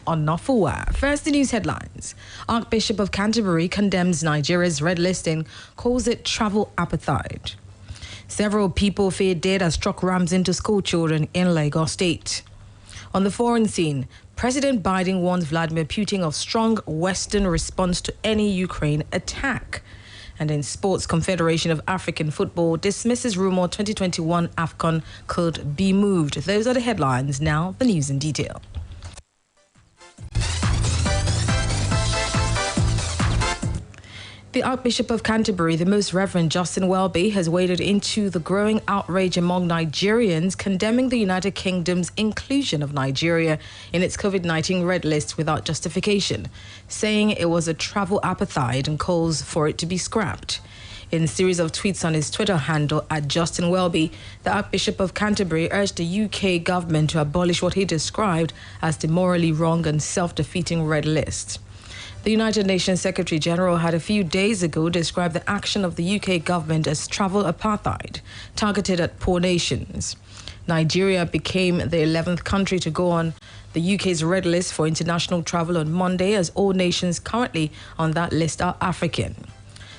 Onafuwa. First, the news headlines. Archbishop of Canterbury condemns Nigeria's red listing, calls it travel apartheid. Several people feared dead as truck rams into school children in Lagos State. On the foreign scene, President Biden warns Vladimir Putin of strong Western response to any Ukraine attack. And in sports, Confederation of African Football dismisses rumor 2021 AFCON could be moved. Those are the headlines. Now, the news in detail. The Archbishop of Canterbury, the Most Reverend Justin Welby, has waded into the growing outrage among Nigerians, condemning the United Kingdom's inclusion of Nigeria in its COVID-19 red list without justification, saying it was a travel apartheid and calls for it to be scrapped. In a series of tweets on his Twitter handle at Justin Welby, the Archbishop of Canterbury urged the UK government to abolish what he described as the morally wrong and self-defeating red list. The United Nations Secretary General had a few days ago described the action of the UK government as travel apartheid, targeted at poor nations. Nigeria became the 11th country to go on the UK's red list for international travel on Monday, as all nations currently on that list are African.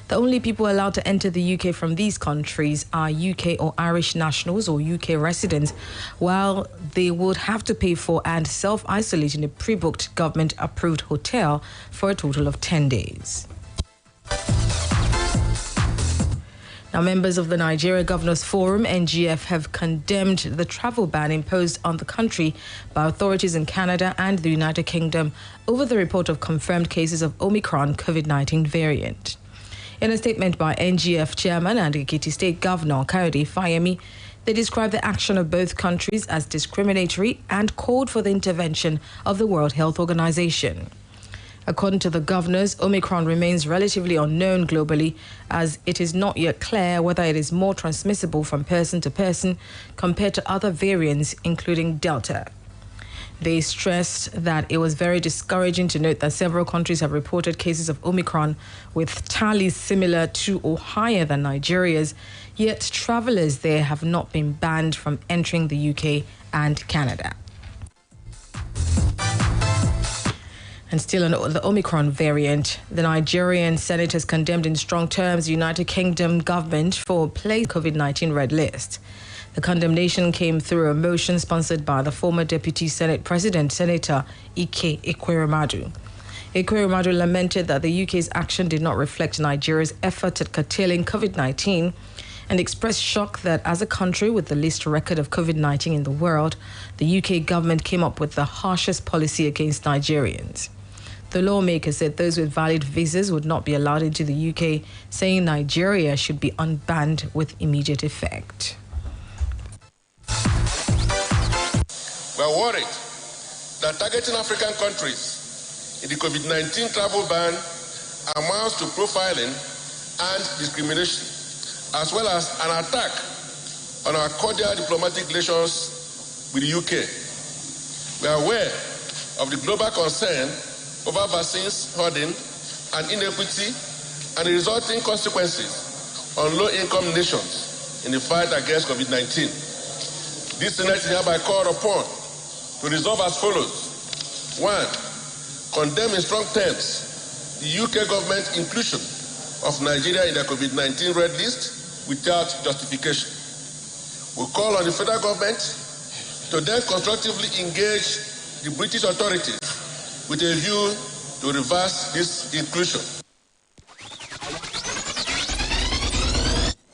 The only people allowed to enter the UK from these countries are UK or Irish nationals or UK residents, while they would have to pay for and self-isolate in a pre-booked government-approved hotel for a total of 10 days. Now, members of the Nigeria Governors Forum, NGF, have condemned the travel ban imposed on the country by authorities in Canada and the United Kingdom over the report of confirmed cases of Omicron COVID-19 variant. In a statement by NGF Chairman and Ekiti State Governor Kayode Fayemi, they described the action of both countries as discriminatory and called for the intervention of the World Health Organization. According to the governors, Omicron remains relatively unknown globally, as it is not yet clear whether it is more transmissible from person to person compared to other variants, including Delta. They stressed that it was very discouraging to note that several countries have reported cases of Omicron with tallies similar to or higher than Nigeria's, yet travelers there have not been banned from entering the UK and Canada. And still on the Omicron variant, the Nigerian Senate has condemned in strong terms the United Kingdom government for placing COVID-19 red list. The condemnation came through a motion sponsored by the former Deputy Senate President, Senator Ike Ekweremadu. Ekweremadu lamented that the UK's action did not reflect Nigeria's effort at curtailing COVID-19 and expressed shock that as a country with the least record of COVID-19 in the world, the UK government came up with the harshest policy against Nigerians. The lawmaker said those with valid visas would not be allowed into the UK, saying Nigeria should be unbanned with immediate effect. We are worried that targeting African countries in the COVID-19 travel ban amounts to profiling and discrimination, as well as an attack on our cordial diplomatic relations with the UK. We are aware of the global concern over vaccines hoarding and inequity and the resulting consequences on low-income nations in the fight against COVID-19. This Senate is hereby called upon to resolve as follows. 1. Condemn in strong terms the UK government's inclusion of Nigeria in the COVID-19 red list without justification. We call on the federal government to then constructively engage the British authorities with a view to reverse this inclusion.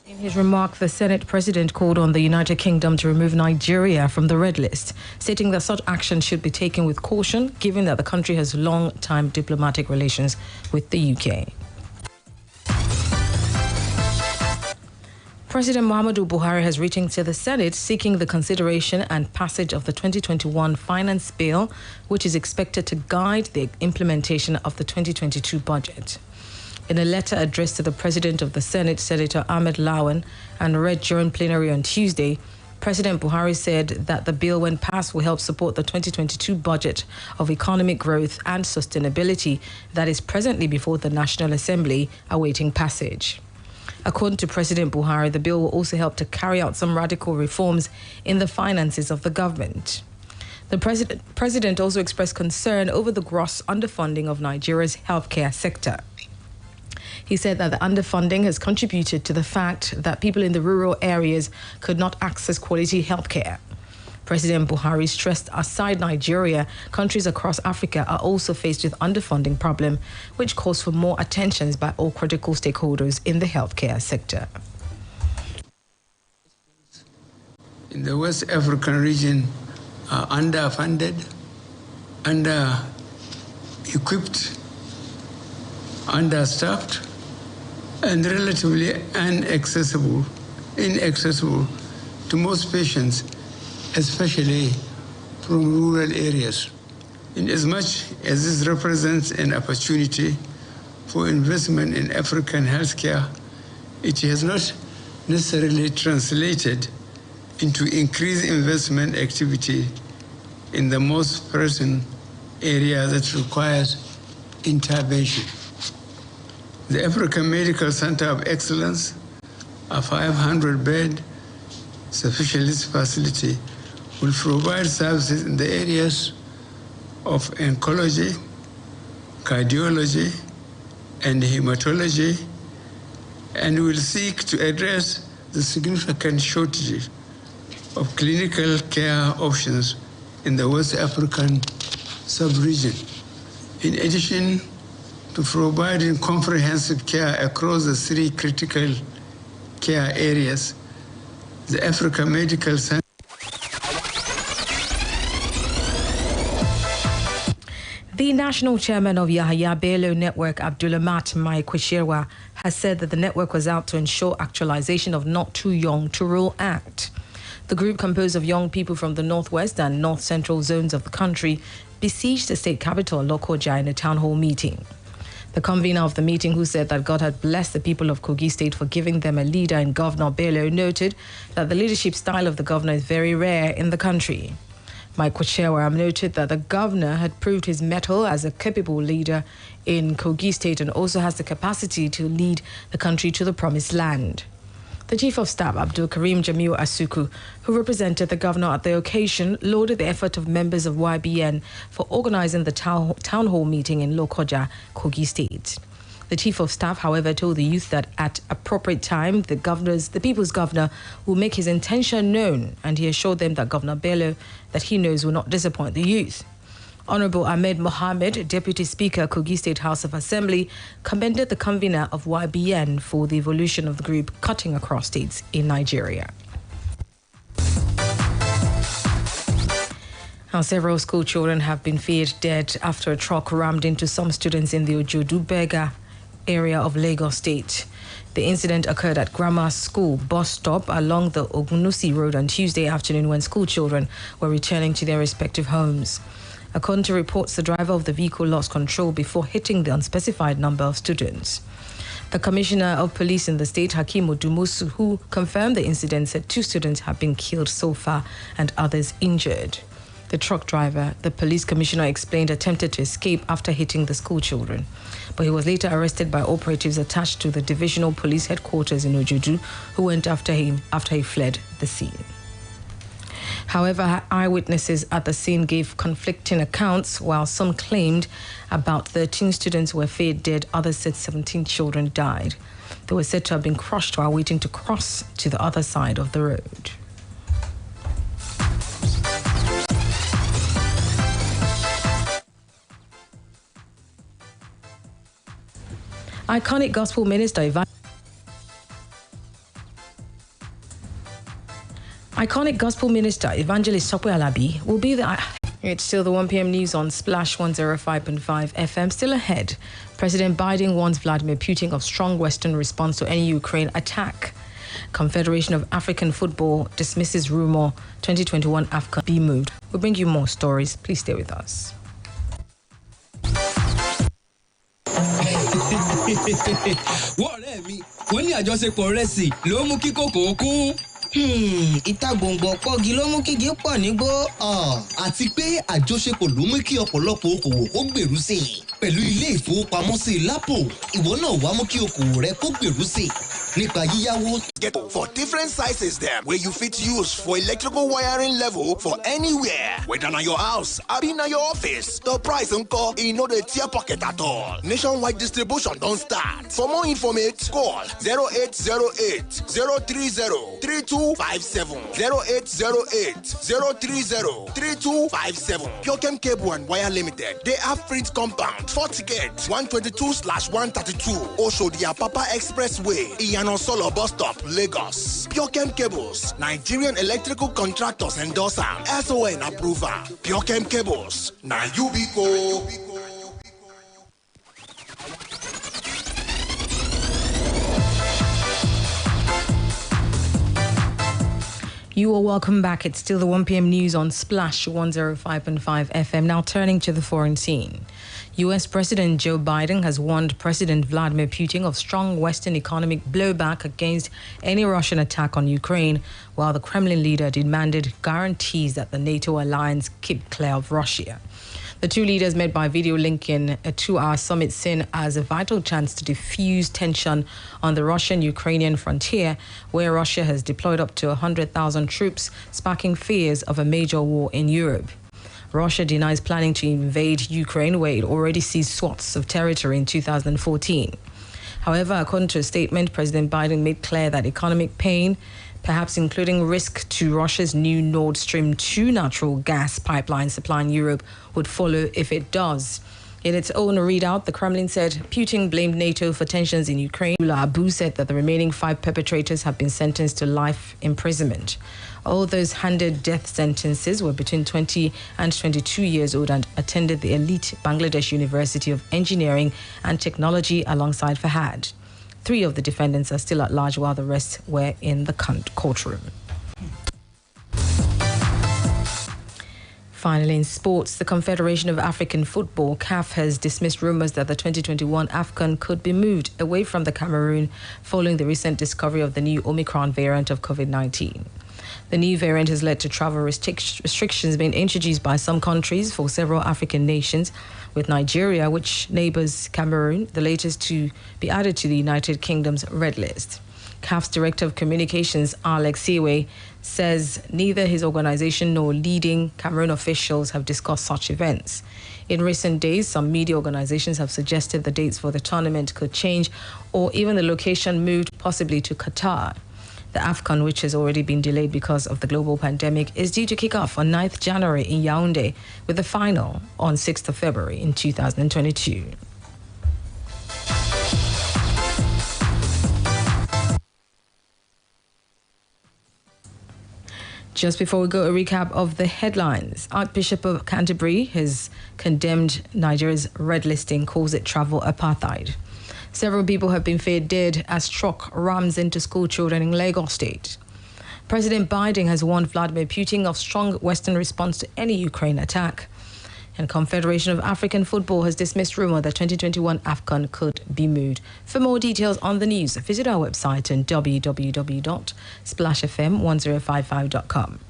In his remark, the Senate President called on the United Kingdom to remove Nigeria from the red list, stating that such action should be taken with caution, given that the country has long-time diplomatic relations with the UK. President Muhammadu Buhari has written to the Senate seeking the consideration and passage of the 2021 Finance Bill, which is expected to guide the implementation of the 2022 budget. In a letter addressed to the President of the Senate, Senator Ahmed Lawan, and read during plenary on Tuesday, President Buhari said that the bill, when passed, will help support the 2022 budget of economic growth and sustainability that is presently before the National Assembly, awaiting passage. According to President Buhari, the bill will also help to carry out some radical reforms in the finances of the government. The president also expressed concern over the gross underfunding of Nigeria's healthcare sector. He said that the underfunding has contributed to the fact that people in the rural areas could not access quality healthcare. President Buhari stressed aside Nigeria, countries across Africa are also faced with underfunding problem, which calls for more attention by all critical stakeholders in the healthcare sector. In the West African region are underfunded, under-equipped, understaffed, and relatively inaccessible to most patients, especially from rural areas. Inasmuch as this represents an opportunity for investment in African healthcare, it has not necessarily translated into increased investment activity in the most pressing area that requires intervention. The African Medical Center of Excellence, a 500-bed specialist facility, will provide services in the areas of oncology, cardiology, and hematology, and will seek to address the significant shortage of clinical care options in the West African sub-region. In addition to providing comprehensive care across the 3 critical care areas, the African Medical Center. The national chairman of Yahaya Bello Network, Abdulamat Mai Kweshirwa, has said that the network was out to ensure actualization of Not Too Young to Rule Act. The group, composed of young people from the northwest and north-central zones of the country, besieged the state capital, Lokoja, in a town hall meeting. The convener of the meeting, who said that God had blessed the people of Kogi State for giving them a leader in Governor Bello, noted that the leadership style of the governor is very rare in the country. Mike Kweshewa noted that the governor had proved his mettle as a capable leader in Kogi State and also has the capacity to lead the country to the promised land. The Chief of Staff, Abdul Karim Jamiu Asuku, who represented the governor at the occasion, lauded the effort of members of YBN for organizing the town hall meeting in Lokoja, Kogi State. The Chief of Staff, however, told the youth that at appropriate time, the people's governor will make his intention known, and he assured them that Governor Bello, that he knows, will not disappoint the youth. Honorable Ahmed Mohammed, Deputy Speaker, Kogi State House of Assembly, commended the convener of YBN for the evolution of the group cutting across states in Nigeria. Now, several school children have been feared dead after a truck rammed into some students in the Ojodu-Bega area of Lagos State. The incident occurred at Grammar School bus stop along the Ogunusi Road on Tuesday afternoon when school children were returning to their respective homes. According to reports, the driver of the vehicle lost control before hitting the unspecified number of students. The Commissioner of Police in the state, Hakeem Odumusu, who confirmed the incident, said 2 students have been killed so far and others injured. The truck driver, the police commissioner explained, attempted to escape after hitting the school children, but he was later arrested by operatives attached to the divisional police headquarters in Ojodu, who went after him after he fled the scene. However, eyewitnesses at the scene gave conflicting accounts. While some claimed about 13 students were feared dead, others said 17 children died. They were said to have been crushed while waiting to cross to the other side of the road. Iconic gospel minister Evangelist Sopo Alabi will be the... It's still the 1 p.m. news on Splash 105.5 FM. Still ahead, President Biden warns Vladimir Putin of strong Western response to any Ukraine attack. Confederation of African Football dismisses rumor 2021 AFCON be moved. We'll bring you more stories. Please stay with us. Wọ́ọ̀rẹ́ mi, wọ́n ní àjọṣepọ̀ rẹ̀ sì ló mú kí kòkó kún. Ìta gbòǹgbò pọ́gi ló mú kígi pọ̀ nígbó. Àti pé àjọṣepọ̀ ló mú kí ọ̀pọ̀lọpọ̀ okòwò ó gbèrú sí i. Pẹ̀lú ilé ìfowópamọ́sí Lapo, ìwọ náà wá mú kí okòwò rẹ kó gbèrú sí i nípa yíyáwó get for different sizes them where you fit use for electrical wiring level for anywhere. Whether na your house, or na your office, the price uncle no the tear pocket at all. Nationwide distribution don't start. For more information, call 0808 030 3257 0808 030 3257. Pure Cable and Wire Limited. They have print compound 40 gate 122/132. Also the Apapa Expressway, Iyano Solo Bus Stop, Lagos. Pure Cables, Nigerian electrical contractors endorser, SON approver. Pure Cables, na Yubico. You are welcome back. It's still the 1 p.m. news on Splash 105.5 FM. Now turning to the foreign scene. U.S. President Joe Biden has warned President Vladimir Putin of strong Western economic blowback against any Russian attack on Ukraine, while the Kremlin leader demanded guarantees that the NATO alliance keep clear of Russia. The two leaders met by video link in a 2-hour summit seen as a vital chance to diffuse tension on the Russian-Ukrainian frontier, where Russia has deployed up to 100,000 troops, sparking fears of a major war in Europe. Russia denies planning to invade Ukraine, where it already seized swaths of territory in 2014. However, according to a statement, President Biden made clear that economic pain, perhaps including risk to Russia's new Nord Stream 2 natural gas pipeline supplying Europe, would follow if it does. In its own readout, the Kremlin said Putin blamed NATO for tensions in Ukraine. Abu said that the remaining 5 perpetrators have been sentenced to life imprisonment. All those handed death sentences were between 20 and 22 years old and attended the elite Bangladesh University of Engineering and Technology alongside Fahad. 3 of the defendants are still at large, while the rest were in the courtroom. Finally, in sports, the Confederation of African Football, CAF, has dismissed rumours that the 2021 AFCON could be moved away from the Cameroon following the recent discovery of the new Omicron variant of COVID-19. The new variant has led to travel restrictions being introduced by some countries for several African nations, with Nigeria, which neighbours Cameroon, the latest to be added to the United Kingdom's red list. CAF's Director of Communications, Alex Siwe, says neither his organisation nor leading Cameroon officials have discussed such events. In recent days, some media organisations have suggested the dates for the tournament could change or even the location moved possibly to Qatar. The AFCON, which has already been delayed because of the global pandemic, is due to kick off on 9th January in Yaoundé, with the final on 6th of February in 2022. Just before we go, a recap of the headlines. Archbishop of Canterbury has condemned Nigeria's red listing, calls it travel apartheid. Several people have been feared dead as truck rams into school children in Lagos State. President Biden has warned Vladimir Putin of strong Western response to any Ukraine attack. And Confederation of African Football has dismissed rumor that 2021 AFCON could be moved. For more details on the news, visit our website on www.splashfm1055.com.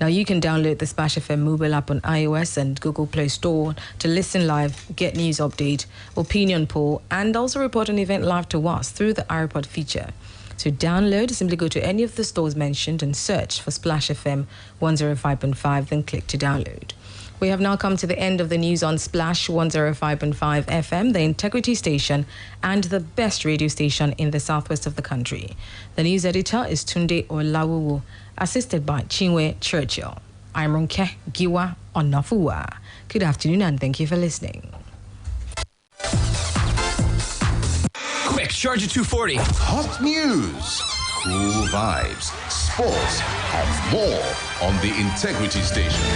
Now, you can download the Splash FM mobile app on iOS and Google Play Store to listen live, get news update, opinion poll, and also report an event live to us through the iReport feature. To download, simply go to any of the stores mentioned and search for Splash FM 105.5, then click to download. We have now come to the end of the news on Splash 105.5 FM, the integrity station and the best radio station in the southwest of the country. The news editor is Tunde Olawuwu, assisted by Chinwe Churchill. I'm Ronke Giwa Onafuwa. Good afternoon and thank you for listening. Quick, charge at 240. Hot news, cool vibes, sports, and more on the Integrity Station.